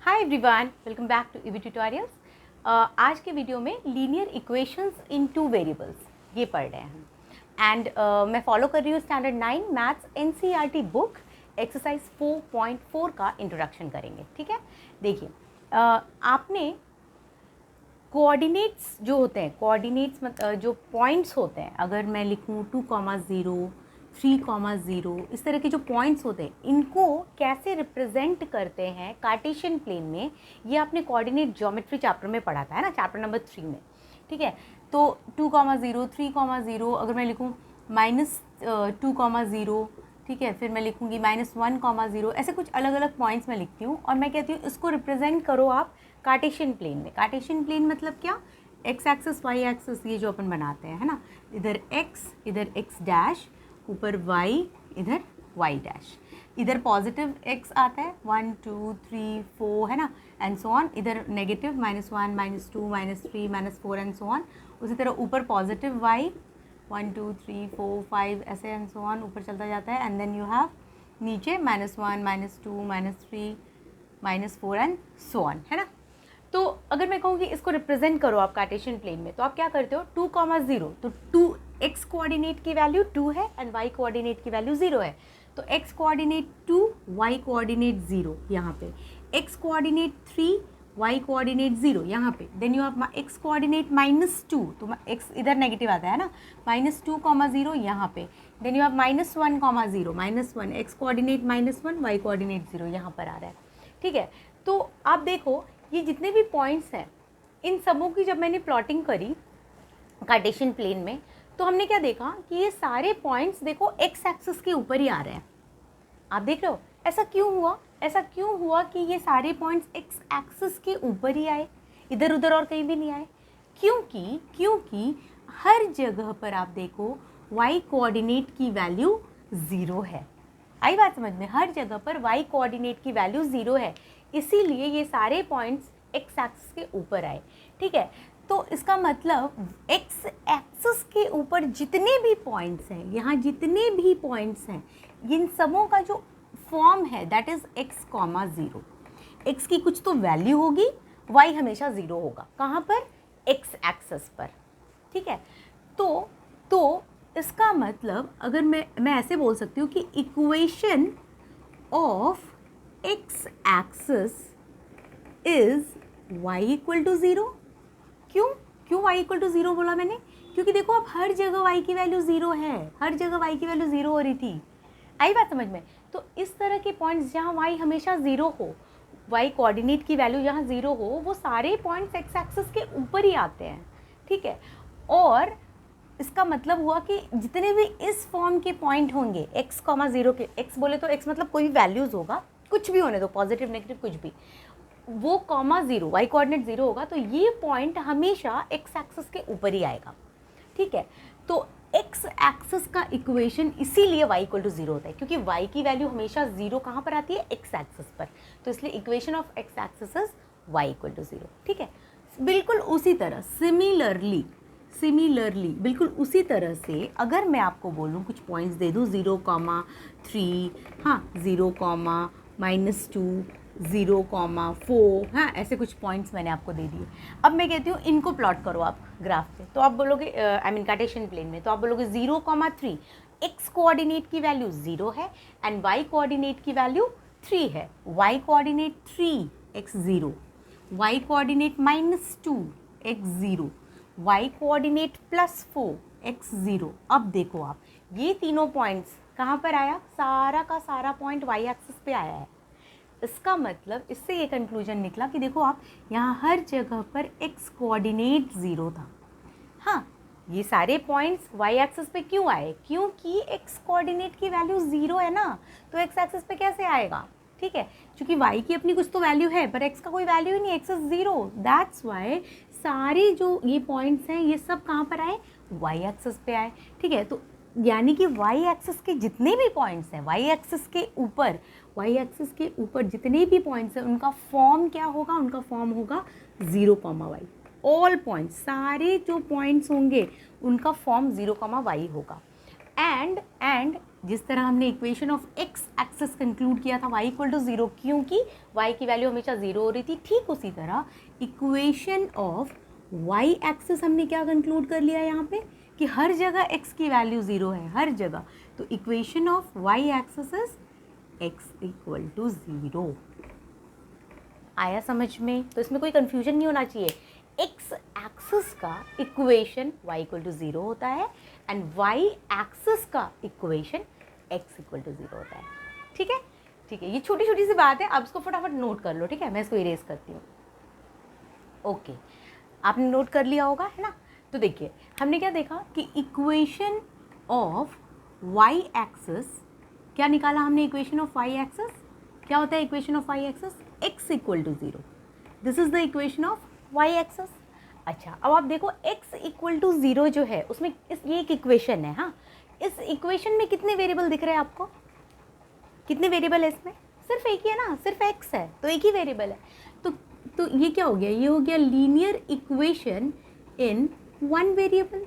Hi everyone, welcome back to EV tutorials. आज के video में linear equations in two variables ये पढ़ रहे हैं एंड मैं फॉलो कर रही हूँ standard 9 maths NCERT book exercise 4.4 का इंट्रोडक्शन करेंगे। ठीक है, देखिए आपने कोऑर्डिनेट्स जो होते हैं, कोऑर्डिनेट्स जो पॉइंट्स होते हैं, अगर मैं लिखूँ 2,0 3,0 इस तरह के जो पॉइंट्स होते हैं इनको कैसे रिप्रेजेंट करते हैं कार्टेशियन प्लेन में, ये आपने कोऑर्डिनेट ज्योमेट्री चैप्टर में पढ़ा था, है ना, चैप्टर नंबर 3 में। ठीक है, तो 2,0 3,0 अगर मैं लिखूँ -2,0, ठीक है, फिर मैं लिखूँगी -1,0, ऐसे कुछ अलग अलग पॉइंट्स मैं लिखती हूँ और मैं कहती हूँ इसको रिप्रेजेंट करो आप कार्टेशियन प्लेन में। कार्टेशियन प्लेन मतलब क्या, एक्स एक्सिस वाई एक्सिस ये जो अपन बनाते हैं, है ना, इधर एक्स, इधर एक्स डैश, ऊपर y, इधर y डैश, इधर पॉजिटिव x आता है 1 2 3 4, है ना, एंड सो ऑन, इधर नेगेटिव -1 -2 -3 -4 एंड सो ऑन। उसी तरह ऊपर पॉजिटिव y 1 2 3 4 5 ऐसे एंड सो ऑन ऊपर चलता जाता है, एंड देन यू हैव नीचे -1 -2 -3 -4 एंड सो ऑन, है ना। तो अगर मैं कहूँ कि इसको रिप्रेजेंट करो आप कार्टेशियन प्लेन में, तो आप क्या करते हो, 2,0, तो 2 x कोऑर्डिनेट की वैल्यू 2 है एंड y कोऑर्डिनेट की वैल्यू 0 है, तो x कोऑर्डिनेट 2, y कोऑर्डिनेट 0 यहाँ पे, x कोऑर्डिनेट 3, y कोऑर्डिनेट 0 यहाँ पे, then you have x coordinate -2, तो x इधर नेगेटिव आता है ना, -2,0 यहाँ पे, then you have -1,0 -1, x coordinate -1, y coordinate 0 यहाँ पर आ रहा है। ठीक है, तो आप देखो ये जितने भी पॉइंट्स हैं इन सबों की जब मैंने प्लॉटिंग करी कार्टेशियन प्लेन में, तो हमने क्या देखा कि ये सारे पॉइंट्स देखो एक्स एक्सिस के ऊपर ही आ रहे हैं। आप देख रहे हो ऐसा क्यों हुआ, ऐसा क्यों हुआ कि ये सारे पॉइंट्स एक्स एक्सिस के ऊपर ही आए, इधर उधर और कहीं भी नहीं आए? क्योंकि हर जगह पर आप देखो y कोऑर्डिनेट की वैल्यू 0 है। आई बात समझ में, हर जगह पर y कोऑर्डिनेट की वैल्यू 0 है, इसीलिए ये सारे पॉइंट्स एक्स एक्सिस के ऊपर आए। ठीक है, तो इसका मतलब एक्स एक्सिस के ऊपर जितने भी पॉइंट्स हैं, यहाँ जितने भी पॉइंट्स हैं, इन सबों का जो फॉर्म है दैट इज x, 0। x की कुछ तो वैल्यू होगी, y हमेशा 0 होगा, कहाँ पर, x एक्सिस पर। ठीक है, तो इसका मतलब अगर मैं ऐसे बोल सकती हूँ कि equation of x axis is y = 0। क्यों y = 0 बोला मैंने? क्योंकि देखो अब हर जगह y की वैल्यू 0 है, हर जगह y की वैल्यू 0 हो रही थी। आई बात समझ में? तो इस तरह के पॉइंट्स जहाँ y हमेशा 0 हो, y कोऑर्डिनेट की वैल्यू जहाँ 0 हो, वो सारे पॉइंट्स एक्स एक्सिस के ऊपर ही आते हैं। ठीक है, और इसका मतलब हुआ कि जितने भी इस फॉर्म के पॉइंट होंगे x, 0 के, x बोले तो x मतलब कोई भी वैल्यूज़ होगा, कुछ भी होने दो, पॉजिटिव नेगेटिव कुछ भी, वो 0 y कोऑर्डिनेट 0 होगा, तो ये पॉइंट हमेशा x एक्सिस के ऊपर ही आएगा। ठीक है, तो x एक्सिस का इक्वेशन इसीलिए y = 0 होता है, क्योंकि y की वैल्यू हमेशा 0 कहाँ पर आती है, x एक्सिस पर, तो इसलिए equation of x axis is y = 0। ठीक है, बिल्कुल उसी तरह सिमिलरली बिल्कुल उसी तरह से अगर मैं आपको बोलूँ कुछ पॉइंट्स दे दूँ 0,3, हाँ 0, -2, 0,4, हाँ ऐसे कुछ पॉइंट्स मैंने आपको दे दिए। अब मैं कहती हूँ इनको प्लॉट करो आप ग्राफ पे, तो आप बोलोगे कार्टेशियन प्लेन में, तो आप बोलोगे 0,3 x कोऑर्डिनेट की वैल्यू 0 है एंड y कोऑर्डिनेट की वैल्यू 3 है। y coordinate 3 x 0, y coordinate -2 x 0, y coordinate +4 x 0। अब देखो आप ये तीनों पॉइंट्स कहाँ पर आया, सारा का सारा पॉइंट y एक्सिस पे आया है। इसका मतलब इससे ये कंक्लूजन निकला कि देखो आप यहाँ हर जगह पर x कोऑर्डिनेट 0 था। हाँ, ये सारे पॉइंट्स y एक्सिस पे क्यों आए, क्योंकि x कोऑर्डिनेट की वैल्यू 0 है ना, तो x एक्सिस पे कैसे आएगा? ठीक है, क्योंकि y की अपनी कुछ तो वैल्यू है पर x का कोई वैल्यू ही नहीं, x इज 0, दैट्स वाई सारे जो ये पॉइंट्स हैं ये सब कहाँ पर आए, y एक्सिस पे आए। ठीक है, तो यानी कि y एक्सिस के जितने भी पॉइंट्स हैं, y एक्सिस के ऊपर जितने भी पॉइंट्स हैं उनका फॉर्म क्या होगा, उनका फॉर्म होगा 0, y। ऑल पॉइंट्स, सारे जो पॉइंट्स होंगे उनका फॉर्म 0, y होगा। एंड जिस तरह हमने equation of x axis conclude किया था y इक्वल टू 0 क्योंकि y की वैल्यू हमेशा 0 हो रही थी, ठीक उसी तरह इक्वेशन ऑफ y एक्सिस हमने क्या कंक्लूड कर लिया यहाँ पे कि हर जगह x की वैल्यू 0 है, हर जगह। तो equation of y axis is x equal to 0। आया समझ में? तो इसमें कोई कंफ्यूजन नहीं होना चाहिए। x एक्सिस का इक्वेशन y इक्वल टू 0 होता है एंड y एक्सिस का इक्वेशन x इक्वल टू 0 होता है। ठीक है, ठीक है, ये छोटी छोटी सी बात है, आप इसको फटाफट नोट कर लो। ठीक है, मैं इसको इरेज करती हूँ। ओके, आपने नोट कर लिया होगा, है ना? तो देखिए हमने क्या देखा कि इक्वेशन ऑफ y एक्सिस, क्या निकाला हमने इक्वेशन ऑफ y एक्सिस? क्या होता है equation of y axis? x equal to 0। This is the equation of y axis. अच्छा, अब आप देखो x इक्वल टू 0 जो है उसमें ये एक इक्वेशन है। हाँ, इस इक्वेशन में कितने वेरिएबल दिख रहे हैं आपको? कितने वेरिएबल है इसमें? सिर्फ एक ही है ना, सिर्फ x है तो एक ही वेरिएबल है। तो ये क्या हो गया? ये हो गया linear equation in one variable.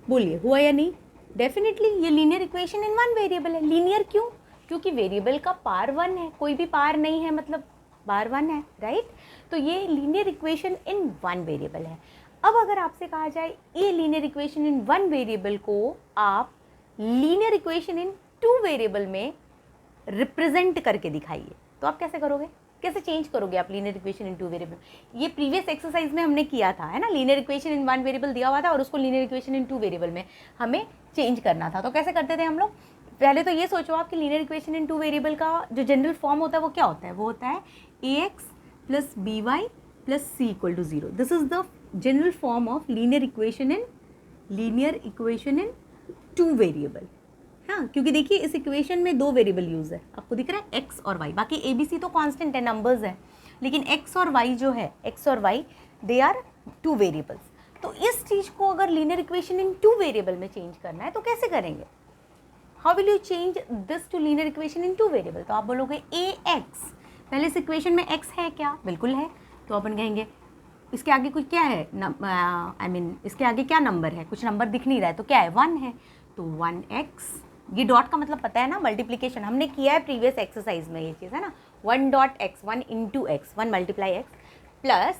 बोलिए हुआ या नहीं? डेफिनेटली ये linear equation in one variable है। लीनियर क्यों? क्योंकि वेरिएबल का पार 1 है, कोई भी पार नहीं है मतलब पार 1 है, राइट? तो ये linear equation in one variable है। अब अगर आपसे कहा जाए ये linear equation in one variable को आप linear equation in two variable में रिप्रेजेंट करके दिखाइए, तो आप कैसे करोगे? कैसे चेंज करोगे आप linear equation in two variable? ये प्रीवियस एक्सरसाइज में हमने किया था, है ना? Linear equation in one variable दिया हुआ था और उसको linear equation in two variable में हमें चेंज करना था। तो कैसे करते थे हम लोग? पहले तो ये सोचो आप कि linear equation in two variable का जो जनरल फॉर्म होता है वो क्या होता है? वो होता है ax plus b y plus c equal to 0। This is the general form of linear equation in two variable. हाँ, क्योंकि देखिए इस इक्वेशन में दो वेरिएबल यूज़ है, आपको दिख रहा है x और y। बाकी a b c तो कांस्टेंट है, नंबर्स है, लेकिन x और y जो है, x और y they are two variables. तो इस चीज़ को अगर linear equation in two variable में चेंज करना है तो कैसे करेंगे? How will you change this to linear equation in two variable? तो आप बोलोगे ax, पहले इस इक्वेशन में x है क्या? बिल्कुल है। तो अपन कहेंगे इसके आगे कुछ क्या है? इसके आगे क्या नंबर है? कुछ नंबर दिख नहीं रहा है, तो क्या है? 1 है, तो 1x। ये डॉट का मतलब पता है ना, मल्टीप्लिकेशन हमने किया है प्रीवियस एक्सरसाइज में, ये चीज़ है ना। 1 dot x, 1 into x, 1 multiply x plus,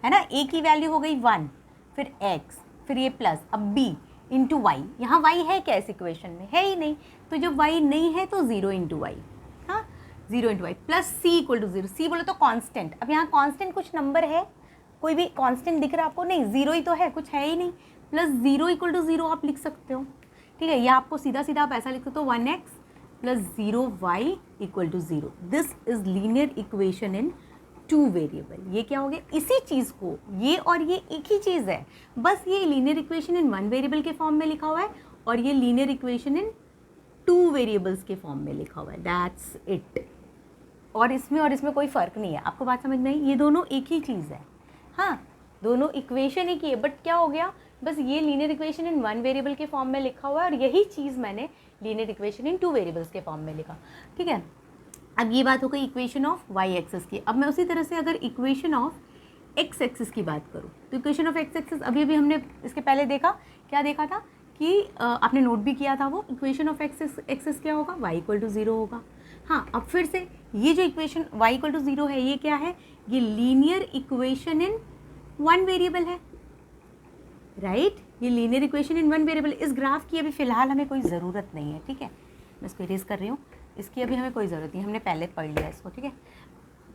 है ना, a की वैल्यू हो गई 1, फिर x, फिर ये प्लस, अब b इंटू वाई। यहाँ y है क्या इस इक्वेशन में? है ही नहीं, तो जब y नहीं है तो 0 इंटू वाई। हाँ, 0 into y plus c equal to 0। c बोले तो कांस्टेंट। अब यहाँ कांस्टेंट कुछ नंबर है? कोई भी कांस्टेंट दिख रहा है आपको? नहीं, 0 ही तो है, कुछ है ही नहीं। प्लस 0 इक्वल टू 0 आप लिख सकते हो। ठीक है, या आपको सीधा सीधा आप ऐसा लिख सकते हो 1x plus 0y equal to 0। This is linear equation in two variable. ये क्या हो गया? इसी चीज़ को, ये और ये एक ही चीज़ है, बस ये linear equation in one variable के फॉर्म में लिखा हुआ है और ये linear equation in two variables के फॉर्म में लिखा हुआ है। That's it. और इसमें कोई फ़र्क नहीं है। आपको बात समझ में आई? ये दोनों एक ही चीज़ है। हाँ, दोनों इक्वेशन एक ही है, बट क्या हो गया? बस ये linear equation in one variable के फॉर्म में लिखा हुआ है और यही चीज़ मैंने linear equation in two variables के फॉर्म में लिखा। ठीक है, अब ये बात हो गई इक्वेशन ऑफ y एक्सिस की। अब मैं उसी तरह से अगर इक्वेशन ऑफ x एक्सिस की बात करूँ तो इक्वेशन ऑफ x एक्सिस अभी हमने इसके पहले देखा, क्या देखा था कि आपने नोट भी किया था, वो इक्वेशन ऑफ x एक्सिस क्या होगा? y इक्वल टू 0 होगा। हाँ, अब फिर से ये जो इक्वेशन y इक्वल टू 0 है, ये क्या है? ये linear equation in one variable है, राइट? ये linear equation in one variable. इस ग्राफ की अभी फ़िलहाल हमें कोई ज़रूरत नहीं है, ठीक है? मैं इसको इरेज कर रही हूँ, इसकी अभी हमें कोई ज़रूरत नहीं, हमने पहले पढ़ लिया इसको, ठीक है?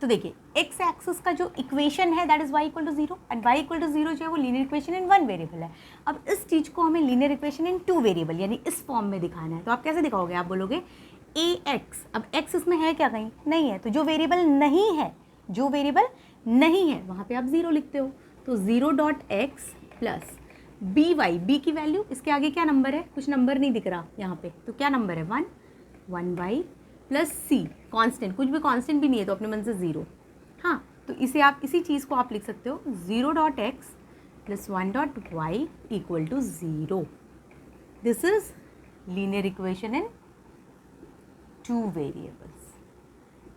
तो देखिए एक्स एक्सिस का जो इक्वेशन है that is y equal to 0 and y equal to 0 जो है वो linear equation in one variable है। अब इस चीज़ को हमें linear equation in two variable यानी इस फॉर्म में दिखाना है, तो आप कैसे दिखाओगे? आप बोलोगे ax। अब x इसमें है क्या? कहीं नहीं है, तो जो वेरिएबल नहीं है वहाँ पर आप 0 लिखते हो। तो 0 dot x plus b y, b की वैल्यू, इसके आगे क्या नंबर है? कुछ नंबर नहीं दिख रहा यहाँ पे, तो क्या नंबर है? 1 वाई प्लस सी, कांस्टेंट, कुछ भी कांस्टेंट भी नहीं है तो अपने मन से 0। हाँ, तो इसे आप इसी चीज़ को आप लिख सकते हो 0 dot x plus 1 dot y equal to 0। This is linear equation in two variables.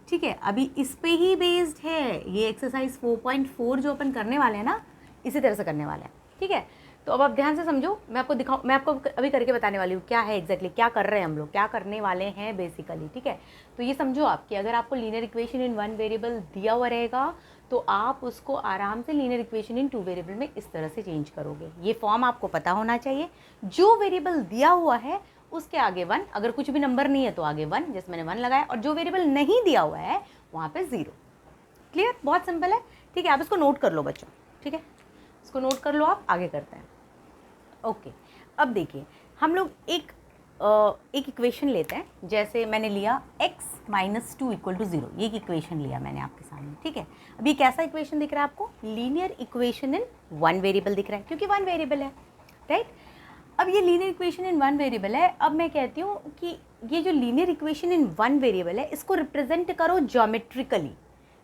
ठीक है, अभी इस पे ही बेस्ड है ये एक्सरसाइज 4.4 जो अपन करने वाले हैं ना, इसी तरह से करने वाले हैं। ठीक है, तो अब आप ध्यान से समझो, मैं आपको अभी करके बताने वाली हूँ क्या है एग्जैक्टली, क्या कर रहे हैं हम लोग, क्या करने वाले हैं बेसिकली, ठीक है। तो ये समझो आप कि अगर आपको linear equation in one variable दिया हुआ रहेगा तो आप उसको आराम से linear equation in two variable में इस तरह से चेंज करोगे। ये फॉर्म आपको पता होना चाहिए, जो वेरिएबल दिया हुआ है उसके आगे 1, अगर कुछ भी नंबर नहीं है तो आगे 1, जैसे मैंने 1 लगाया, और जो वेरिएबल नहीं दिया हुआ है वहाँ पे 0। क्लियर, बहुत सिंपल है, ठीक है। आप इसको नोट कर लो बच्चों, ठीक है, इसको नोट कर लो, आप आगे करते हैं। ओके, अब देखिए हम लोग एक इक्वेशन लेते हैं, जैसे मैंने लिया x - 2 = 0, ये एक इक्वेशन लिया मैंने आपके सामने, ठीक है। अभी कैसा इक्वेशन दिख रहा है आपको? Linear equation in one variable दिख रहा है, क्योंकि वन वेरिएबल है, राइट। अब ये linear equation in one variable है। अब मैं कहती हूँ कि ये जो linear equation in one variable है इसको रिप्रेजेंट करो ज्योमेट्रिकली।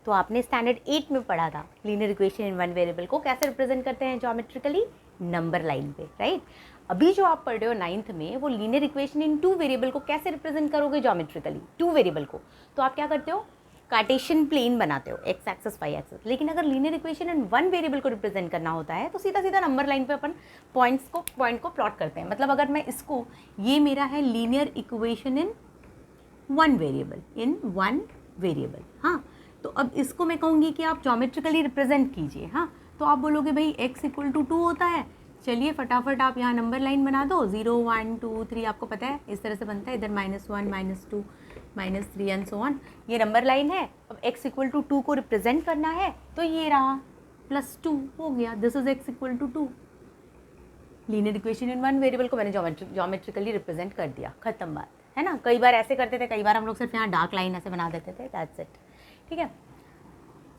तो आपने स्टैंडर्ड 8 में पढ़ा था linear equation in one variable को कैसे रिप्रेजेंट करते हैं ज्योमेट्रिकली, नंबर लाइन पे, राइट। अभी जो आप पढ़ रहे हो 9th में, वो linear equation in two variable को कैसे रिप्रेजेंट करोगे ज्योमेट्रिकली, टू वेरिएबल को। तो आप क्या करते हो, कार्टेशियन प्लेन बनाते हो, एक्स एक्सिस वाई एक्सिस। लेकिन अगर linear equation in one variable को रिप्रेजेंट करना होता है तो सीधा सीधा नंबर लाइन पे अपन पॉइंट को प्लॉट करते हैं। मतलब अगर मैं इसको, ये मेरा है linear equation in one variable, हाँ। तो अब इसको मैं कहूँगी कि आप ज्योमेट्रिकली रिप्रेजेंट कीजिए, हाँ। तो आप बोलोगे भाई x = 2 होता है, चलिए फटाफट आप यहाँ नंबर लाइन बना दो, 0 1 2 3, आपको पता है इस तरह से बनता है, इधर -1 -2 -3 एंड सो ऑन, ये नंबर लाइन है। अब x = 2 को रिप्रेजेंट करना है तो ये रहा +2 हो गया, this is x = 2। Linear equation in one variable को मैंने ज्योमेट्रिकली रिप्रेजेंट कर दिया, खत्म बात, है ना। कई बार ऐसे करते थे, कई बार हम लोग सिर्फ यहाँ डार्क लाइन ऐसे बना देते थे, दैट्स इट, ठीक है।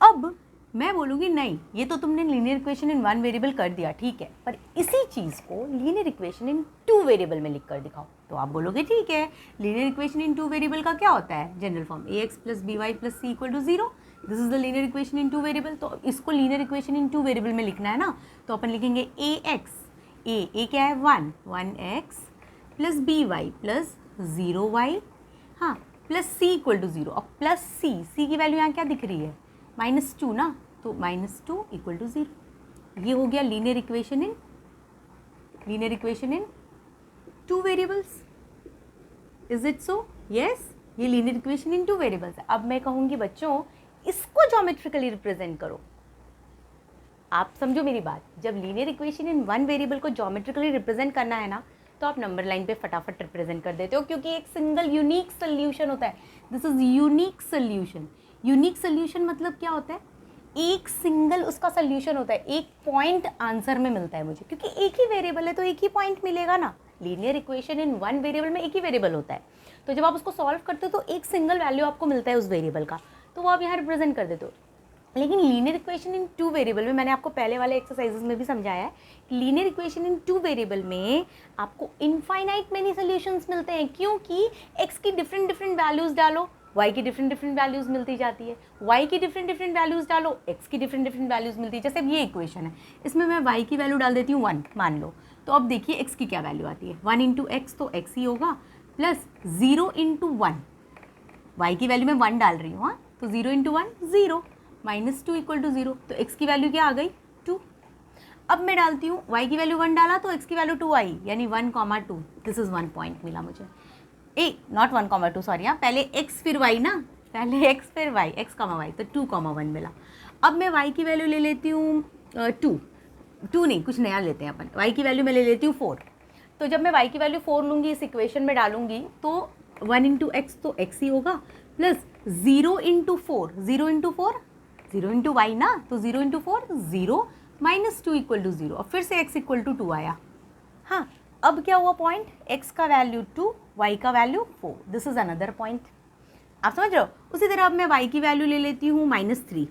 अब मैं बोलूँगी नहीं, ये तो तुमने linear equation in one variable कर दिया, ठीक है, पर इसी चीज़ को linear equation in two variable में लिख कर दिखाओ। तो आप बोलोगे ठीक है, linear equation in two variable का क्या होता है general form, ax + by + c = 0, this is the linear equation in two variable. तो इसको linear equation in two variable में लिखना है ना, तो अपन लिखेंगे a क्या है 1x + by + 0y, हाँ, + c = 0। अब +c की वैल्यू यहाँ क्या दिख रही है, -2 ना, तो -2 = 0। ये हो गया linear equation in two variables. Is it so? Yes, ये linear equation in two variables है। अब मैं कहूँगी बच्चों इसको ज्योमेट्रिकली रिप्रेजेंट करो। आप समझो मेरी बात, जब linear equation in one variable को ज्योमेट्रिकली रिप्रेजेंट करना है ना, तो आप नंबर लाइन पे फटाफट रिप्रेजेंट कर देते हो, क्योंकि एक सिंगल यूनिक सोल्यूशन होता है। This is unique solution. Unique solution मतलब क्या होता है, एक सिंगल उसका सोल्यूशन होता है, एक पॉइंट आंसर में मिलता है मुझे, क्योंकि एक ही वेरिएबल है तो एक ही पॉइंट मिलेगा ना। Linear equation in one variable में एक ही वेरिएबल होता है, तो जब आप उसको सॉल्व करते हो तो एक सिंगल वैल्यू आपको मिलता है उस वेरिएबल का, तो वो आप यहाँ रिप्रेजेंट कर देते हो। लेकिन linear equation in two variable में, मैंने आपको पहले वाले एक्सरसाइजेस में भी समझाया है कि linear equation in two variable में आपको इनफाइनाइट मेनी सॉल्यूशंस मिलते हैं, क्योंकि x की डिफरेंट वैल्यूज़ डालो, y की डिफरेंट वैल्यूज़ मिलती जाती है, y की डिफरेंट वैल्यूज़ डालो, x की डिफरेंट वैल्यूज़ मिलती है। जैसे अब ये इक्वेशन है, इसमें मैं y की वैल्यू डाल देती हूँ 1 मान लो, तो अब देखिए x की क्या वैल्यू आती है, 1 × x तो x ही होगा, प्लस 0 × 1, y की वैल्यू मैं 1 डाल रही हूँ, हाँ, तो 0 × 1 0, -2 = 0, तो x की वैल्यू क्या आ गई 2। अब मैं डालती हूँ y की वैल्यू 1 डाला तो x की वैल्यू 2 आई, यानी 1, 2, दिस इज़ 1 पॉइंट मिला मुझे। नॉट 1, 2 सॉरी, हाँ, पहले x फिर y ना, पहले x फिर y, x, y, तो 2, 1 मिला। अब मैं y की वैल्यू ले लेती हूँ 2 नहीं, कुछ नया लेते हैं अपन, y की वैल्यू मैं ले लेती हूँ 4। तो जब मैं y की वैल्यू 4 लूँगी, इस इक्वेशन में डालूंगी, तो 1 × x तो x ही होगा, प्लस 0 × 4, 0 × y ना, तो 0 × 4 0, -2 = 0, और फिर से x = 2 आया। हाँ, अब क्या हुआ पॉइंट, x का वैल्यू 2, y का value 4, this is another point. आप समझ रहे हो? उसी तरह अब मैं y की वैल्यू ले लेती हूँ -3।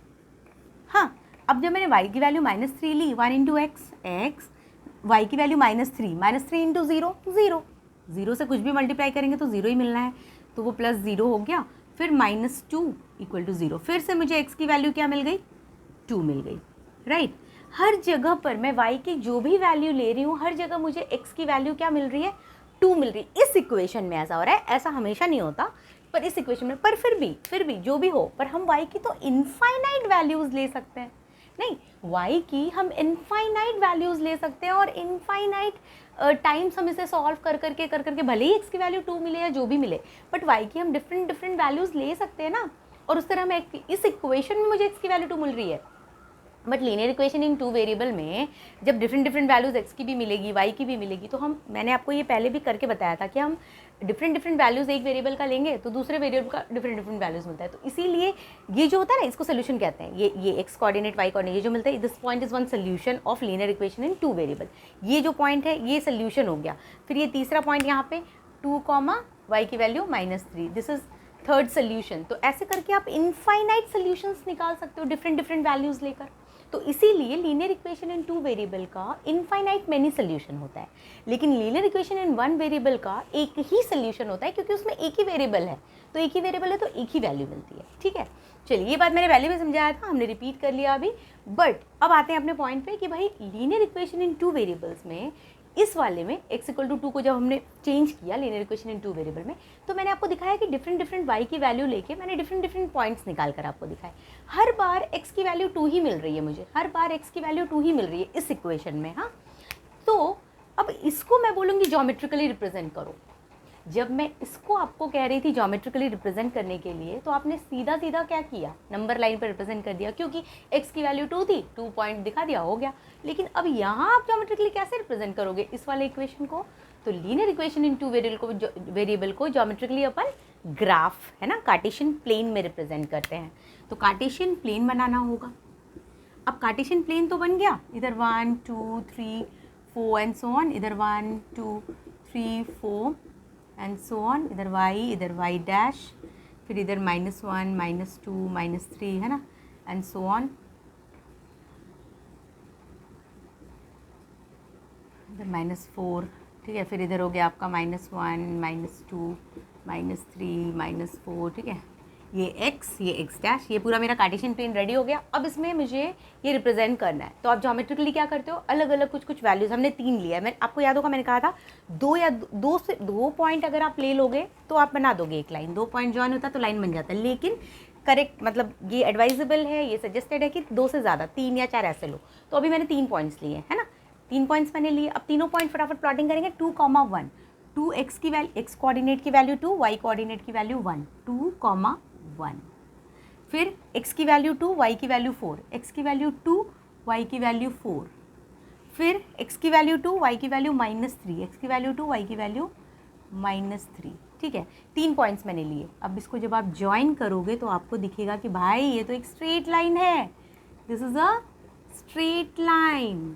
हाँ, अब जब मैंने y की वैल्यू -3 ली, 1 × x, y की वैल्यू -3 × 0 0, 0 से कुछ भी मल्टीप्लाई करेंगे तो 0 ही मिलना है, तो वो +0 हो गया, फिर -2 = 0, फिर से मुझे x की वैल्यू क्या मिल गई, 2 मिल गई, राइट। हर जगह पर मैं y की जो भी वैल्यू ले रही हूँ, हर जगह मुझे x की वैल्यू क्या मिल रही है, 2 मिल रही है। इस इक्वेशन में ऐसा हो रहा है, ऐसा हमेशा नहीं होता, पर इस इक्वेशन में, पर फिर भी जो भी हो, पर हम y की तो इनफाइनाइट वैल्यूज़ ले सकते हैं। नहीं, y की हम इनफाइनाइट वैल्यूज़ ले सकते हैं और इनफाइनाइट टाइम्स हम इसे सॉल्व कर करके भले ही x की वैल्यू 2 मिले या जो भी मिले, बट y की हम डिफरेंट वैल्यूज़ ले सकते हैं ना। और उस तरह मैं इस इक्वेशन में मुझे x की वैल्यू 2 मिल रही है, but linear equation in 2 variable में जब डिफरेंट वैल्यूज़ x की भी मिलेगी y की भी मिलेगी, तो हम, मैंने आपको ये पहले भी करके बताया था कि हम डिफरेंट वैल्यूज़ एक वेरिएबल का लेंगे तो दूसरे वेरिएबल का डिफरेंट वैल्यूज़ मिलता है। तो इसीलिए ये जो होता है ना, इसको सोल्यूशन कहते हैं। ये x कोऑर्डिनेट y कोऑर्डिनेट ये जो मिलता है, this point is one solution of linear equation in 2 variable. ये जो पॉइंट है ये सोल्यूशन हो गया। फिर ये तीसरा पॉइंट यहाँ पे 2, y की value -3, this is third solution. तो ऐसे करके आप इनफाइनाइट सोल्यूशंस निकाल सकते हो डिफरेंट वैल्यूज़ लेकर। तो इसीलिए लीनियर इक्वेशन इन 2 वेरिएबल का इनफाइनाइट मेनी सोल्यूशन होता है, लेकिन लीनियर इक्वेशन इन 1 वेरिएबल का एक ही सोल्यूशन होता है, क्योंकि उसमें एक ही वेरिएबल है। तो एक ही वेरिएबल है तो एक ही वैल्यू मिलती है। ठीक है, चलिए ये बात मैंने पहले भी समझाया था, हमने रिपीट कर लिया अभी। बट अब आते हैं अपने पॉइंट पे कि भाई लीनियर इक्वेशन इन 2 वेरिएबल्स में, इस वाले में x = 2 को जब हमने चेंज किया लीनियर इक्वेशन इन 2 वेरिएबल में, तो मैंने आपको दिखाया कि डिफरेंट y की वैल्यू लेके मैंने डिफरेंट पॉइंट्स निकाल कर आपको दिखाए। हर बार x की वैल्यू 2 ही मिल रही है मुझे, हर बार x की वैल्यू 2 ही मिल रही है इस इक्वेशन में। हाँ, तो अब इसको मैं बोलूँगी ज्योमेट्रिकली रिप्रेजेंट करो। जब मैं इसको आपको कह रही थी ज्योमेट्रिकली रिप्रेजेंट करने के लिए, तो आपने सीधा क्या किया, नंबर लाइन पर रिप्रेजेंट कर दिया, क्योंकि x की वैल्यू 2 थी, 2 पॉइंट दिखा दिया, हो गया। लेकिन अब यहाँ आप ज्योमेट्रिकली कैसे रिप्रेजेंट करोगे इस वाले इक्वेशन को? तो लीनियर इक्वेशन इन 2 वेरिएबल को ज्योमेट्रिकली अपन ग्राफ, है ना, कार्टेशियन प्लेन में रिप्रेजेंट करते हैं। तो कार्टेशियन प्लेन बनाना होगा। अब कार्टेशियन प्लेन तो बन गया, इधर 1 2 3 4 एंड सो ऑन, इधर 1 2 3 4 एंड सो ऑन, इधर y डैश, फिर इधर -1 -2 -3, है ना, एंड सो ऑन, इधर -4। ठीक है, फिर इधर हो गया आपका -1 -2 -3 -4। ठीक है, ये x डैश, ये पूरा मेरा कार्टेशियन प्लेन रेडी हो गया। अब इसमें मुझे ये रिप्रेजेंट करना है। तो आप ज्योमेट्रिकली क्या करते हो, अलग अलग कुछ वैल्यूज़, हमने 3 लिया है। मैं आपको याद होगा मैंने कहा था 2 पॉइंट अगर आप ले लोगे तो आप बना दोगे एक लाइन, 2 पॉइंट जॉइन होता है तो लाइन बन जाता है। लेकिन करेक्ट, मतलब ये एडवाइजेबल है, ये सजेस्टेड है कि 2 से ज़्यादा, 3 या 4 ऐसे लो। तो अभी मैंने 3 पॉइंट्स लिए, है ना, 3 पॉइंट्स मैंने लिए। अब तीनों पॉइंट फटाफट प्लॉटिंग करेंगे। 2, 1, 2 x की वैल्यू, x कोऑर्डिनेट की वैल्यू 2, y कोऑर्डिनेट की वैल्यू 1, 2, 1। फिर x की वैल्यू 2, y की वैल्यू 4, x की वैल्यू 2, y की वैल्यू 4, फिर x की वैल्यू 2, y की वैल्यू -3, x की वैल्यू 2, y की वैल्यू -3। ठीक है, 3 पॉइंट्स मैंने लिए। अब इसको जब आप ज्वाइन करोगे तो आपको दिखेगा कि भाई ये तो एक स्ट्रेट लाइन है, this is a straight line.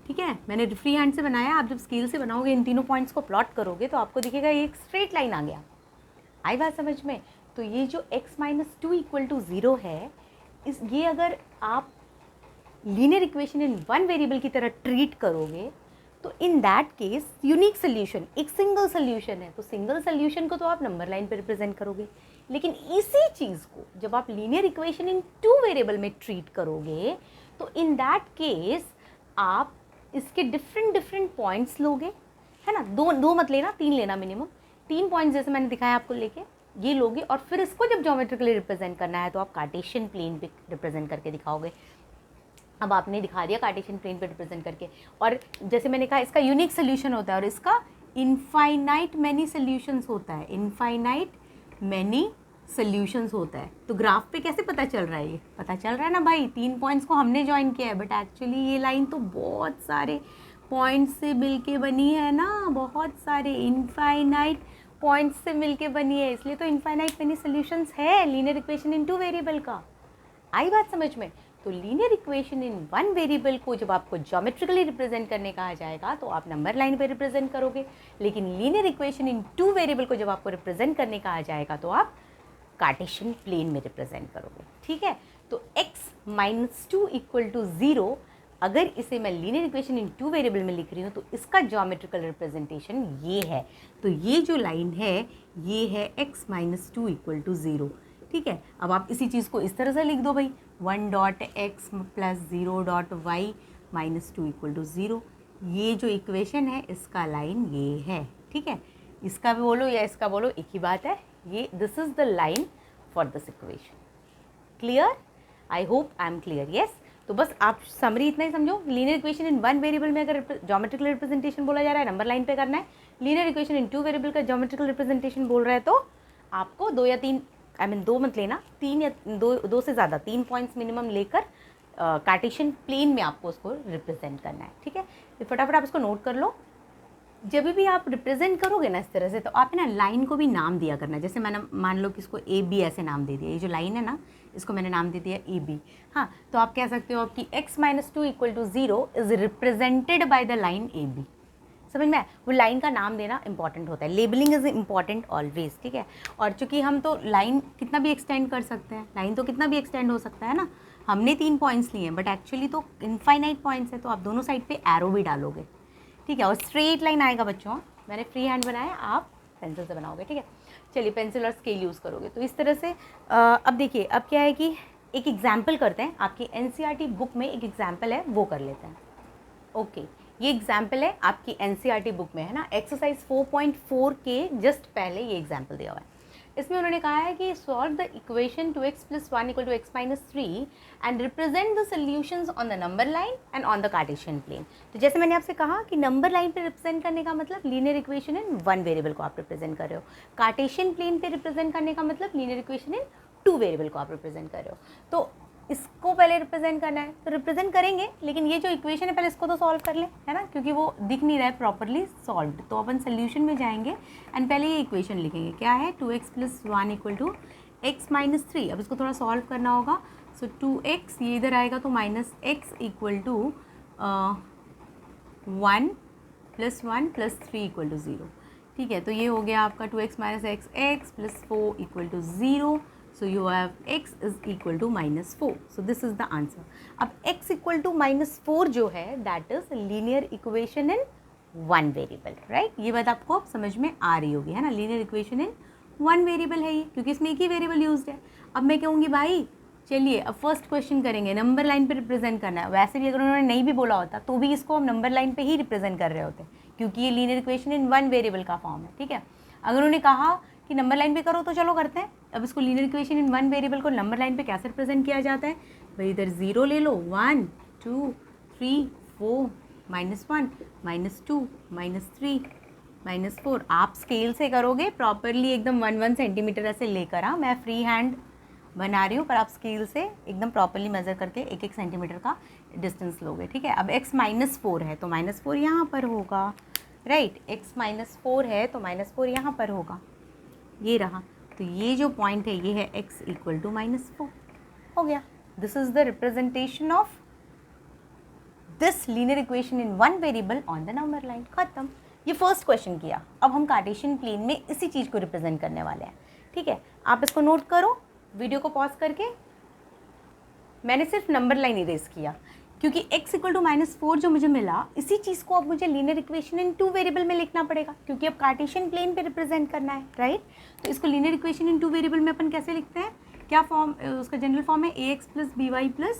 ठीक है, मैंने फ्री हैंड से बनाया, आप जब स्केल से बनाओगे, इन तीनों पॉइंट्स को प्लॉट करोगे तो आपको दिखेगा ये एक स्ट्रेट लाइन आ गया। आई बात समझ में? तो ये जो x - 2 = 0 है, ये अगर आप लीनियर इक्वेशन इन 1 वेरिएबल की तरह ट्रीट करोगे तो in that case unique solution एक सिंगल सोल्यूशन है। तो सिंगल सोल्यूशन को तो आप नंबर लाइन पे रिप्रेजेंट करोगे, लेकिन इसी चीज़ को जब आप लीनियर इक्वेशन इन 2 वेरिएबल में ट्रीट करोगे तो इन दैट केस आप इसके डिफरेंट पॉइंट्स लोगे, है ना। दो मत लेना, 3 लेना मिनिमम। 3 पॉइंट्स जैसे मैंने दिखाया आपको लेके ये लोगे, और फिर इसको जब ज्योमेट्रिकली रिप्रेजेंट करना है तो आप कार्टेशियन प्लेन पे रिप्रेजेंट करके दिखाओगे। अब आपने दिखा दिया कार्टेशियन प्लेन पे रिप्रेजेंट करके, और जैसे मैंने कहा इसका यूनिक सोल्यूशन होता है और इसका इनफाइनाइट मैनी सोल्यूशंस होता है, इनफाइनाइट मैनी सोल्यूशंस होता है। तो ग्राफ पे कैसे पता चल रहा है? ये पता चल रहा है ना भाई, 3 पॉइंट्स को हमने ज्वाइन किया है, बट एक्चुअली ये लाइन तो बहुत सारे पॉइंट्स से मिलके बनी है ना, बहुत सारे इनफाइनाइट पॉइंट्स से मिलके बनी है, इसलिए तो इनफाइनाइट मैनी सोल्यूशंस है लीनियर इक्वेशन इन 2 वेरिएबल का। आई बात समझ में? तो लीनियर इक्वेशन इन 1 वेरिएबल को जब आपको ज्योमेट्रिकली रिप्रेजेंट करने कहा जाएगा तो आप नंबर लाइन पे रिप्रेजेंट करोगे, लेकिन लीनियर इक्वेशन इन 2 वेरिएबल को जब आपको रिप्रेजेंट करने कहा जाएगा तो आप कार्टेशियन प्लेन में रिप्रेजेंट करोगे। ठीक है, तो x - 2 = 0, अगर इसे मैं लीनियर इक्वेशन इन 2 वेरिएबल में लिख रही हूँ तो इसका ज्योमेट्रिकल रिप्रेजेंटेशन ये है। तो ये जो लाइन है ये है x - 2 = 0। ठीक है, अब आप इसी चीज़ को इस तरह से लिख दो भाई, 1.x + 0.y - 2 = 0। ये जो इक्वेशन है इसका लाइन ये है। ठीक है, इसका भी बोलो या इसका बोलो, एक ही बात है। ये this is the line for this equation. Clear? I hope I am clear, yes. तो बस आप समरी इतना ही समझो, linear equation in one variable में अगर ज्योमेट्रिकल रिप्रेजेंटेशन बोला जा रहा है, नंबर लाइन पे करना है। Linear equation in two variable का ज्योमेट्रिकल रिप्रेजेंटेशन बोल रहा है तो आपको 2 या 3, आई मीन 2 मत लेना, 3 या 2 से ज़्यादा 3 पॉइंट्स मिनिमम लेकर कार्टेशियन प्लेन में आपको उसको रिप्रेजेंट करना है, ठीक है। तो फटाफट आप इसको नोट कर लो। जब भी आप रिप्रेजेंट करोगे ना इस तरह से, तो आप ना लाइन को भी नाम दिया करना। जैसे मैंने मान लो कि इसको ए बी ऐसे नाम दे दिया, ये जो लाइन है ना इसको मैंने नाम दे दिया ए बी। हाँ, तो आप कह सकते हो कि x - 2 = 0 is represented by the line A B. समझ में? वो लाइन का नाम देना इंपॉर्टेंट होता है, लेबलिंग इज इंपॉर्टेंट ऑलवेज, ठीक है। और चूंकि हम तो लाइन कितना भी एक्सटेंड कर सकते हैं, लाइन तो कितना भी एक्सटेंड हो सकता है ना। हमने 3 पॉइंट्स लिए हैं बट एक्चुअली तो इनफाइनाइट पॉइंट्स है, तो आप दोनों साइड पे एरो भी डालोगे, ठीक है। और स्ट्रेट लाइन आएगा बच्चों, मैंने फ्री हैंड बनाया, आप पेंसिल से बनाओगे, ठीक है। चलिए पेंसिल और स्केल यूज़ करोगे तो इस तरह से। अब देखिए, अब क्या है कि एक एग्जाम्पल करते हैं। आपकी एनसीईआरटी बुक में एक एग्जाम्पल है, वो कर लेते हैं। ओके, ये एग्जाम्पल है आपकी एनसीईआरटी बुक में, है ना। एक्सरसाइज 4.4 के जस्ट पहले ये एग्जाम्पल दिया हुआ है। इसमें उन्होंने कहा है कि solve the equation 2x + 1 = x - 3 and represent the solutions on the number line and on the Cartesian plane. तो जैसे मैंने आपसे कहा कि नंबर लाइन पे रिप्रेजेंट करने का मतलब linear equation in one variable को आप रिप्रेजेंट कर रहे हो, कार्टेशियन प्लेन पे रिप्रेजेंट करने का मतलब linear equation in two variable को आप रिप्रेजेंट कर रहे हो। तो इसको पहले रिप्रेजेंट करना है तो रिप्रेजेंट करेंगे, लेकिन ये जो इक्वेशन है पहले इसको तो सॉल्व कर ले, है ना, क्योंकि वो दिख नहीं रहा है प्रॉपरली सॉल्व। तो अपन सोल्यूशन में जाएंगे एंड पहले ये इक्वेशन लिखेंगे, क्या है 2x + 1 = x - 3। अब इसको थोड़ा सॉल्व करना होगा। सो 2x ये इधर आएगा तो -x = 1 + 1 + 3 = 0, ठीक है। तो ये हो गया आपका 2x - x + 4 = 0। So you have x is equal to -4. So this is the answer. अब x equal to -4 जो है that is linear equation in one variable, right? ये बात आपको समझ में आ रही होगी, है ना। linear equation in one variable है ये, क्योंकि इसमें एक ही वेरिएबल यूज्ड है। अब मैं कहूँगी भाई चलिए अब फर्स्ट क्वेश्चन करेंगे, नंबर लाइन पे रिप्रेजेंट करना है। वैसे भी अगर उन्होंने नहीं भी बोला होता तो भी इसको हम नंबर लाइन पे ही रिप्रेजेंट कर रहे होते, क्योंकि ये linear equation in one variable का फॉर्म है, ठीक है। अगर उन्होंने कहा कि नंबर लाइन पे करो तो चलो करते हैं। अब इसको linear equation in one variable को नंबर लाइन पे कैसे रिप्रेजेंट किया जाता है भाई, इधर 0 ले लो, 1 2 3 4 -1 -2 -3 -4। आप स्केल से करोगे प्रॉपरली एकदम 1 सेंटीमीटर ऐसे लेकर। हाँ, मैं फ्री हैंड बना रही हूँ, पर आप स्केल से एकदम प्रॉपरली मेज़र करके 1 सेंटीमीटर का डिस्टेंस लोगे, ठीक है। अब x -4 है तो -4 यहाँ पर होगा, राइट। x -4 है तो -4 यहाँ पर होगा, ये रहा। तो ये जो पॉइंट है ये है x = -4, हो गया। This is the representation of this linear equation in one variable on the number line. खत्म। ये फर्स्ट क्वेश्चन किया। अब हम कार्टेशियन प्लेन में इसी चीज़ को रिप्रेजेंट करने वाले हैं, ठीक है। आप इसको नोट करो, वीडियो को पॉज करके। मैंने सिर्फ नंबर लाइन इरेज किया क्योंकि x = -4 जो मुझे मिला, इसी चीज़ को अब मुझे linear equation in two variable में लिखना पड़ेगा, क्योंकि अब कार्टेशियन प्लेन पे रिप्रेजेंट करना है, राइट। तो इसको linear equation in two variable में अपन कैसे लिखते हैं, क्या फॉर्म, उसका जनरल फॉर्म है ax + by +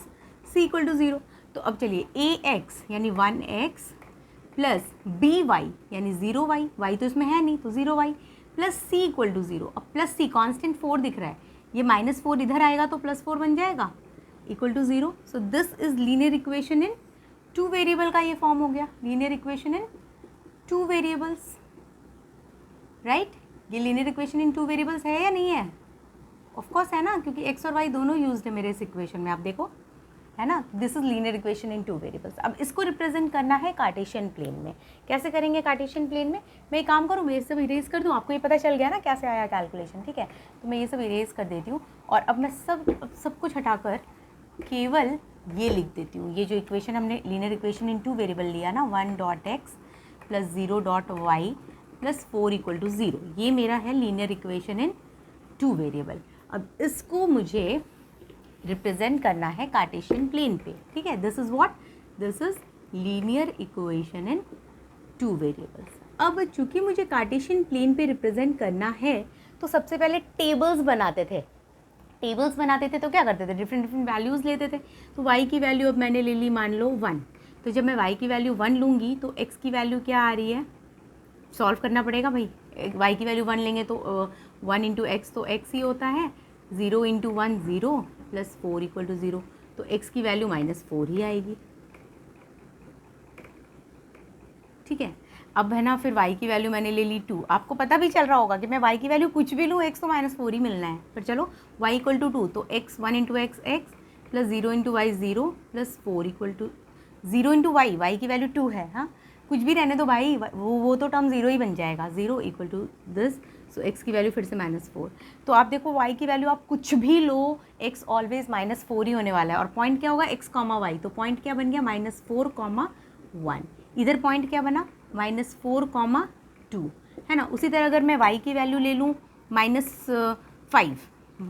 c = 0। तो अब चलिए ax यानी 1x प्लस by यानी 0y, y तो इसमें है नहीं तो 0y प्लस c = 0। अब प्लस c कॉन्स्टेंट 4 दिख रहा है, ये -4 इधर आएगा तो +4 बन जाएगा, equal to 0। So this is linear equation in two variable का ये फॉर्म हो गया, linear equation in two variables, right. ये linear equation in two variables है या नहीं है? ऑफ कोर्स है ना, क्योंकि x और y दोनों यूज्ड है मेरे इस इक्वेशन में, आप देखो, है ना। This is linear equation in two variables. अब इसको रिप्रेजेंट करना है कार्टेशियन प्लेन में। कैसे करेंगे कार्टेशियन प्लेन में? मैं एक काम करूँ, मैं ये सब इरेज कर दूँ, आपको ये पता चल गया ना कैसे आया कैलकुलेशन, ठीक है। तो मैं ये सब इरेज कर देती हूँ और अब मैं सब कुछ हटाकर केवल ये लिख देती हूँ। ये जो इक्वेशन हमने linear equation in two variable लिया ना, 1.x + 0.y + 4 = 0, ये मेरा है linear equation in two variable. अब इसको मुझे रिप्रेजेंट करना है कार्टेशियन प्लेन पे, ठीक है। This is what, this is linear equation in two variables. अब चूंकि मुझे कार्टेशियन प्लेन पे रिप्रेजेंट करना है तो सबसे पहले टेबल्स बनाते थे। टेबल्स बनाते थे तो क्या करते थे, डिफरेंट वैल्यूज़ लेते थे। तो y की वैल्यू अब मैंने ले ली मान लो 1, तो जब मैं y की वैल्यू 1 लूँगी तो x की वैल्यू क्या आ रही है, सॉल्व करना पड़ेगा भाई। y की वैल्यू 1 लेंगे तो 1 × x तो x ही होता है, 0 × 1 0, प्लस 4 इक्वल टू 0, तो x की वैल्यू -4 ही आएगी। ठीक है, अब है ना, फिर y की वैल्यू मैंने ले ली 2। आपको पता भी चल रहा होगा कि मैं y की वैल्यू कुछ भी लूँ, x तो -4 ही मिलना है। फिर चलो y इक्वल टू 2, तो x 1 into x x plus 0 into y 0 plus 4 equal to 0 into y, y की वैल्यू 2 है। हाँ, कुछ भी रहने दो भाई, वो तो टर्म 0 ही बन जाएगा। 0 equal to this, so x की वैल्यू फिर से -4। तो आप देखो y की वैल्यू आप कुछ भी लो, x ऑलवेज -4 ही होने वाला है। और पॉइंट क्या होगा, x कॉमा वाई, तो पॉइंट क्या बन गया, -4, 1। इधर पॉइंट क्या बना, -4, 2, है ना। उसी तरह अगर मैं y की वैल्यू ले लूँ -5,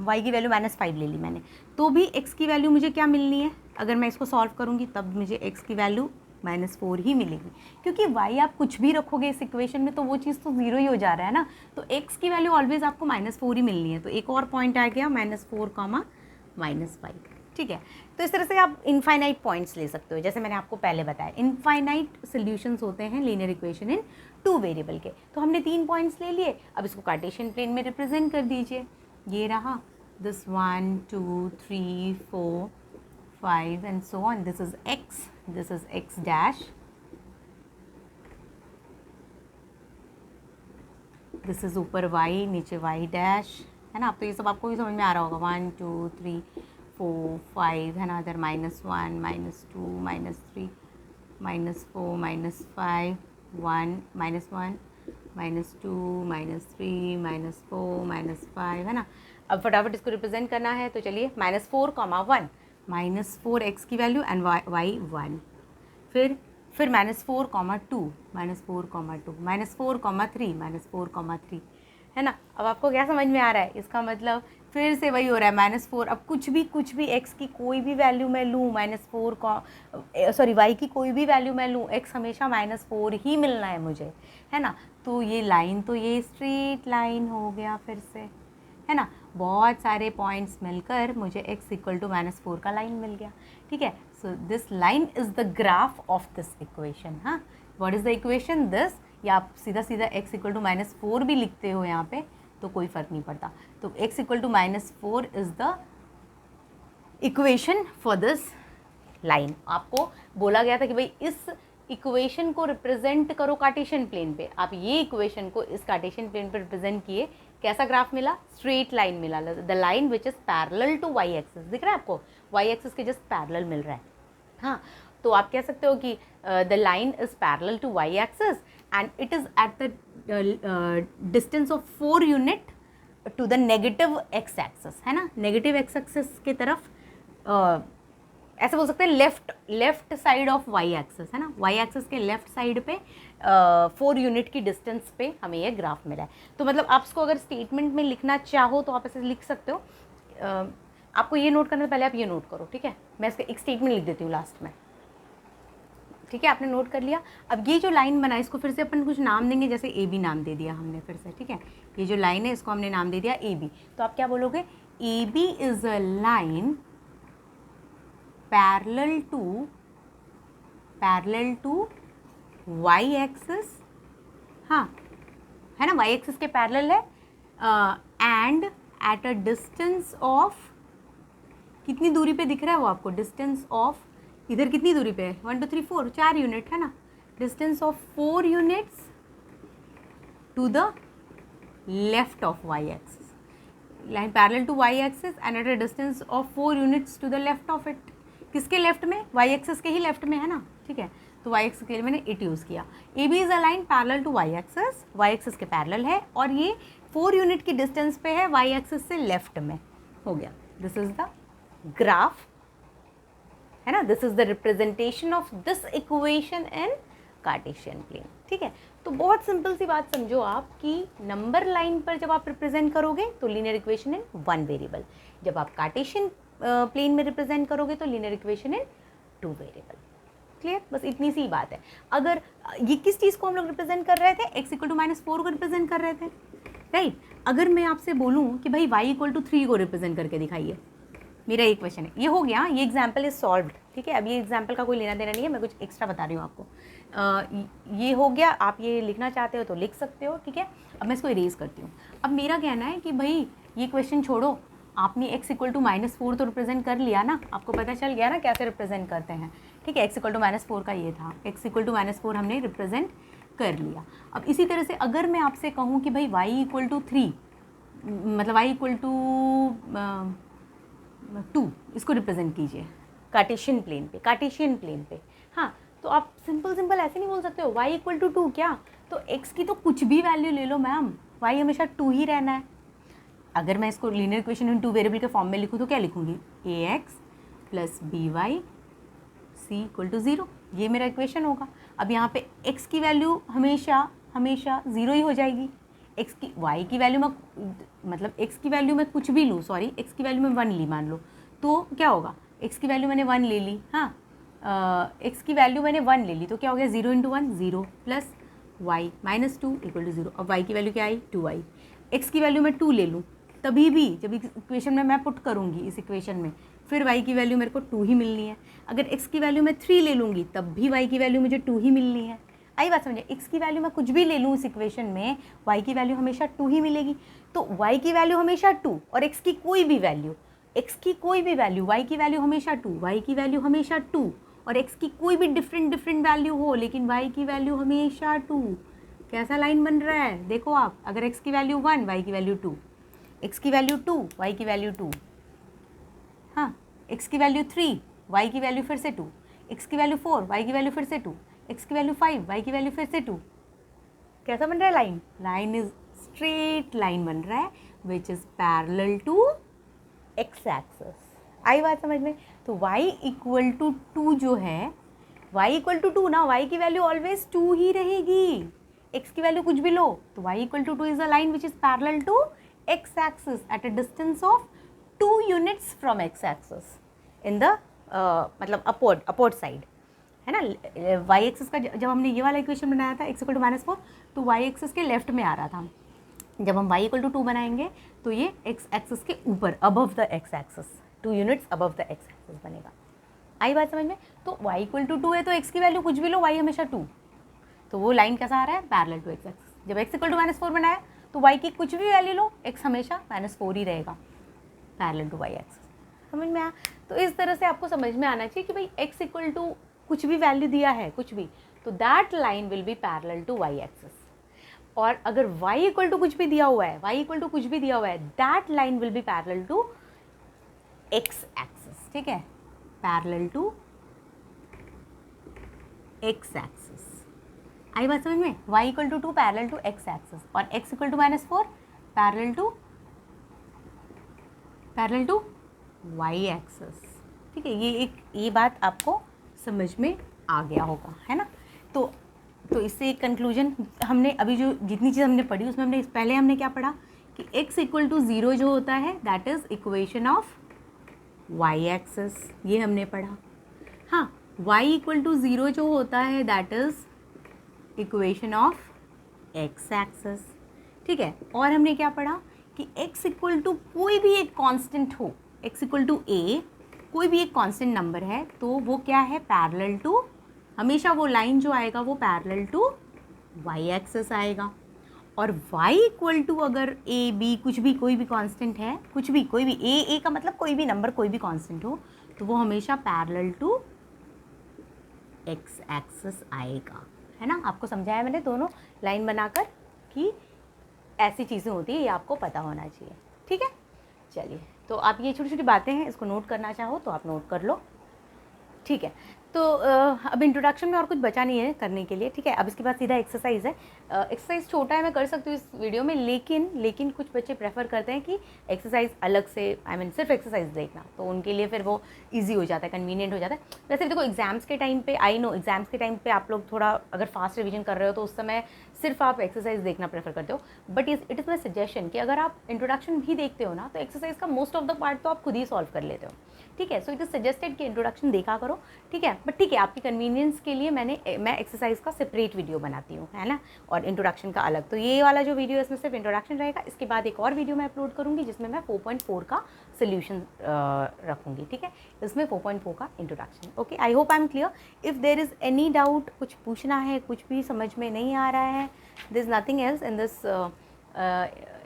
y की वैल्यू -5 ले ली मैंने, तो भी x की वैल्यू मुझे क्या मिलनी है, अगर मैं इसको सॉल्व करूँगी तब मुझे x की वैल्यू -4 ही मिलेगी, क्योंकि y आप कुछ भी रखोगे इस इक्वेशन में तो वो चीज़ तो 0 ही हो जा रहा है ना। तो x की वैल्यू ऑलवेज आपको -4 ही मिलनी है। तो एक और पॉइंट आ गया -4, -5। ठीक है, तो इस तरह से आप इनफाइनाइट पॉइंट्स ले सकते हो, जैसे मैंने आपको पहले बताया। इनफाइनाइट सॉल्यूशंस होते हैं लीनियर इक्वेशन इन 2 वेरिएबल के। तो हमने 3 पॉइंट्स ले लिए, अब इसको कार्टेशियन प्लेन में रिप्रेजेंट कर दीजिए। ये रहा this 1 2 3 4 5 and so on. This is x dash, this is ऊपर y, नीचे y डैश, है ना। अब तो ये सब आपको भी समझ में आ रहा होगा, 1 2 3 4 5, है ना। इधर -1 -2 -3 -4 -5 1 -1 -2 -3 -4 -5, है ना। अब फटाफट इसको रिप्रेजेंट करना है, तो चलिए -4, 1 -4 x की वैल्यू एंड y 1, फिर -4, 2 -4, 3 है ना। अब आपको क्या समझ में आ रहा है, इसका मतलब फिर से वही हो रहा है -4। अब कुछ भी x की कोई भी वैल्यू मैं लूँ, y की कोई भी वैल्यू मैं लूँ, x हमेशा -4 ही मिलना है मुझे, है ना। तो ये लाइन, तो ये स्ट्रेट लाइन हो गया फिर से, है ना। बहुत सारे पॉइंट्स मिलकर मुझे x इक्वल टू -4 का लाइन मिल गया। ठीक है, so this line is the graph of this equation. हाँ, what is the equation this, या आप सीधा x इक्वल टू -4 भी लिखते हो यहाँ पे तो कोई फ़र्क नहीं पड़ता। तो x equal to -4 is the equation for this line. आपको बोला गया था कि भाई इस इक्वेशन को रिप्रेजेंट करो कार्टेशियन प्लेन पे। आप ये इक्वेशन को इस कार्टेशियन प्लेन पे रिप्रेजेंट किए, कैसा ग्राफ मिला, स्ट्रेट लाइन मिला, the line which is parallel to Y axis. दिख रहा है आपको, वाई एक्सिस के जस्ट पैरेलल मिल रहा है। हाँ, तो आप कह सकते हो कि the line is parallel to Y axis and it is at the distance of 4 unit to the negative x axis, है ना। नेगेटिव एक्स एक्सिस की तरफ ऐसे बोल सकते हैं left side of Y axis, है ना। वाई एक्सिस के लेफ्ट साइड पे 4 यूनिट की डिस्टेंस पे हमें ये ग्राफ मिला है। तो मतलब आप इसको अगर स्टेटमेंट में लिखना चाहो तो आप ऐसे लिख सकते हो। आपको ये नोट करने से पहले आप ये नोट करो, ठीक है। मैं इसका एक स्टेटमेंट लिख देती हूँ लास्ट में, ठीक है। आपने नोट कर लिया। अब ये जो लाइन बना, इसको फिर से अपन कुछ नाम देंगे, जैसे ए बी नाम दे दिया हमने फिर से, ठीक है। ये जो लाइन है इसको हमने नाम दे दिया ए बी। तो आप क्या बोलोगे, A B is a line parallel to Y axis, हाँ, है ना, वाई एक्सिस के पैरेलल है, and at a distance of, कितनी दूरी पे दिख रहा है वो आपको, डिस्टेंस ऑफ, इधर कितनी दूरी पे है, 1 2 3 4 4 यूनिट, है ना। Distance of 4 units to the left of Y axis, line parallel to Y axis and at a distance of 4 units to the left of it. किसके लेफ्ट में, वाई एक्सिस के ही लेफ्ट में, है ना, ठीक है। तो वाई एक्सिस के लिए मैंने इट यूज़ किया। A B is a line parallel to Y axis के पैरेलल है और ये 4 यूनिट की डिस्टेंस पे है वाई एक्सिस से लेफ्ट में, हो गया। दिस इज द ग्राफ, है ना, this is the representation of this equation in Cartesian plane, ठीक है। तो बहुत सिंपल सी बात समझो आप कि नंबर लाइन पर जब आप रिप्रेजेंट करोगे तो लीनियर इक्वेशन इन 1 वेरिएबल, जब आप कार्टेशियन प्लेन में रिप्रेजेंट करोगे तो linear equation in 2 variable. Clear, बस इतनी सी बात है। अगर ये किस चीज़ को हम लोग रिप्रेजेंट कर रहे थे, x इक्वल टू -4 को रिप्रेजेंट कर रहे थे, राइट। अगर मैं आपसे बोलूँ कि भाई y इक्वल टू 3 को रिप्रेजेंट करके दिखाइए, मेरा एक क्वेश्चन है, ये हो गया, ये एग्जाम्पल इज सॉल्व्ड, ठीक है। अब ये एग्जाम्पल का कोई लेना देना नहीं है, मैं कुछ एक्स्ट्रा बता रही हूँ आपको। ये हो गया, आप ये लिखना चाहते हो तो लिख सकते हो, ठीक है। अब मैं इसको इरेज करती हूँ। अब मेरा कहना है कि भाई ये क्वेश्चन छोड़ो, आपने x इक्वल टू -4 तो रिप्रेजेंट कर लिया ना, आपको पता चल गया ना कैसे रिप्रेजेंट करते हैं, ठीक है। x इक्वल टू -4 का ये था, x इक्वल टू -4 हमने रिप्रेजेंट कर लिया। अब इसी तरह से अगर मैं आपसे कहूँ कि भाई y इक्वल टू 3, मतलब y इक्वल टू 2, इसको रिप्रेजेंट कीजिए कार्टेशियन प्लेन पे, हाँ, तो आप सिंपल ऐसे नहीं बोल सकते हो y इक्वल टू 2 क्या, तो x की तो कुछ भी वैल्यू ले लो मैम, y हमेशा 2 ही रहना है। अगर मैं इसको लीनियर इक्वेशन इन 2 वेरिएबल के फॉर्म में लिखूँ तो क्या लिखूँगी, ax plus by c equal to 0, ये मेरा इक्वेशन होगा। अब यहाँ पे x की वैल्यू हमेशा 0 ही हो जाएगी, x की y की वैल्यू मैं मतलब x की वैल्यू मैं कुछ भी लूँ, सॉरी x की वैल्यू मैं 1 ली मान लो, तो क्या होगा, x की वैल्यू मैंने 1 ले ली, हाँ, x की वैल्यू मैंने 1 ले ली तो क्या हो गया, 0 into 1 0 plus y -2 equal to 0। अब y की वैल्यू क्या आई, 2y। x की वैल्यू मैं 2 ले लूँ तभी भी जब इक्वेशन में मैं पुट करूँगी इस इक्वेशन में, फिर y की वैल्यू मेरे को 2 ही मिलनी है। अगर x की वैल्यू मैं 3 ले लूँगी तब भी y की वैल्यू मुझे 2 ही मिलनी है। आई बात समझे, x की वैल्यू मैं कुछ भी ले लूँ इस इक्वेशन में, y की वैल्यू हमेशा 2 ही मिलेगी। तो y की वैल्यू हमेशा 2 और x की कोई भी वैल्यू, y की वैल्यू हमेशा 2, y की वैल्यू हमेशा 2 और x की कोई भी डिफरेंट वैल्यू हो लेकिन y की वैल्यू हमेशा 2। कैसा लाइन बन रहा है देखो आप, अगर x की वैल्यू 1, y की वैल्यू 2, x की वैल्यू 2, y की वैल्यू 2, हाँ, x की वैल्यू 3, y की वैल्यू फिर से 2, x की वैल्यू 4, y की वैल्यू फिर से 2, x की वैल्यू 5, y की वैल्यू फिर से 2। कैसा बन रहा है line, line is straight line बन रहा है which is parallel to x axis. आई बात समझ में, तो y इक्वल टू 2 जो है, y इक्वल टू 2 ना, y की वैल्यू ऑलवेज 2 ही रहेगी, x की वैल्यू कुछ भी लो, तो y equal to 2 is a line which is parallel to x axis at a distance of 2 units from x axis in the मतलब अपवर्ड साइड, है ना। y एक्सिस का जब हमने ये वाला इक्वेशन बनाया था x इक्वल टू -4, तो y एक्सिस के लेफ्ट में आ रहा था। जब हम y इक्वल टू 2 बनाएंगे तो ये x एक्सिस के ऊपर, above the x axis, 2 units above the x axis बनेगा। आई बात समझ में, तो y इक्वल टू 2 है तो x की वैल्यू कुछ भी लो, y हमेशा 2, तो वो लाइन कैसा आ रहा है, पैरेलल टू x एक्सिस। जब x इक्वल टू -4 बनाया तो y की कुछ भी वैल्यू लो, x हमेशा -4 ही रहेगा, पैरेलल टू y एक्सिस। समझ में आया, तो इस तरह से आपको समझ में आना चाहिए कि भाई x इक्वल टू कुछ भी वैल्यू दिया है, कुछ भी, तो that line will be parallel to y axis. और अगर y इक्वल टू कुछ भी दिया हुआ है, y इक्वल टू कुछ भी दिया हुआ है, that line will be parallel to x axis, ठीक है, पैरेलल टू x एक्सिस। आई बात समझ में, y equal to 2 parallel to x axis और x equal to -4 parallel to y axis, ठीक है। ये बात आपको समझ में आ गया होगा, है ना। तो इससे एक कंक्लूजन, हमने अभी जो जितनी चीज़ हमने पढ़ी उसमें पहले हमने क्या पढ़ा कि x इक्वल टू 0 जो होता है that is equation of y axis, ये हमने पढ़ा। हाँ, y इक्वल टू 0 जो होता है that is equation of x axis, ठीक है। और हमने क्या पढ़ा कि x इक्वल टू कोई भी एक कांस्टेंट हो, x इक्वल टू a कोई भी एक कांस्टेंट नंबर है तो वो क्या है, पैरेलल टू, हमेशा वो लाइन जो आएगा वो पैरेलल टू y एक्सिस आएगा। और y इक्वल टू अगर a b कुछ भी कोई भी कांस्टेंट है, कुछ भी कोई भी a का मतलब कोई भी नंबर कोई भी कांस्टेंट हो तो वो हमेशा पैरेलल टू x एक्सिस आएगा, है ना। आपको समझाया मैंने दोनों लाइन बनाकर कि ऐसी चीज़ें होती है, ये आपको पता होना चाहिए, ठीक है। चलिए, तो आप ये छोटी छोटी बातें हैं, इसको नोट करना चाहो तो आप नोट कर लो, ठीक है। तो अब इंट्रोडक्शन में और कुछ बचा नहीं है करने के लिए, ठीक है। अब इसके बाद सीधा एक्सरसाइज है। एक्सरसाइज छोटा है, मैं कर सकती हूँ इस वीडियो में, लेकिन कुछ बच्चे प्रेफर करते हैं कि एक्सरसाइज अलग से, आई मीन सिर्फ एक्सरसाइज देखना, तो उनके लिए फिर वो ईजी हो जाता है, कन्वीनियंट हो जाता है। वैसे देखो एग्जाम्स के टाइम पे, आई नो एग्जाम्स के टाइम पे आप लोग थोड़ा अगर फास्ट रिविजन कर रहे हो तो उस समय सिर्फ आप एक्सरसाइज देखना प्रेफर करते हो, but it is my suggestion कि अगर आप इंट्रोडक्शन भी देखते हो ना तो एक्सरसाइज का मोस्ट ऑफ द पार्ट तो आप खुद ही सॉल्व कर लेते हो, ठीक है। सो इट इज़ सजेस्टेड कि इंट्रोडक्शन देखा करो, ठीक है। बट ठीक है, आपकी कन्वीनियंस के लिए मैं एक्सरसाइज का सेपरेट वीडियो बनाती हूँ, है ना, और इंट्रोडक्शन का अलग। तो ये वाला जो वीडियो है इसमें सिर्फ इंट्रोडक्शन रहेगा, इसके बाद एक और वीडियो मैं अपलोड करूँगी जिसमें मैं 4.4 का सोल्यूशन रखूँगी, ठीक है। इसमें 4.4 का introduction. Okay, I hope I am clear. If there is any doubt, कुछ पूछना है, कुछ भी समझ में नहीं आ रहा है, there is nothing else in this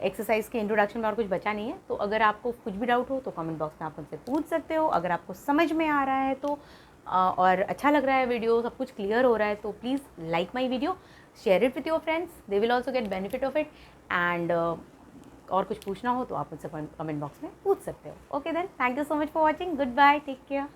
exercise के इंट्रोडक्शन में और कुछ बचा नहीं है। तो अगर आपको कुछ भी डाउट हो तो कमेंट बॉक्स में आप मुझसे पूछ सकते हो। अगर आपको समझ में आ रहा है तो और अच्छा लग रहा है वीडियो, सब कुछ क्लियर हो रहा है, तो please like my video, share it with your friends, they will also get benefit of it. And और कुछ पूछना हो तो आप मुझसे कमेंट बॉक्स में पूछ सकते हो। Okay then, thank you so much for watching, goodbye, take care.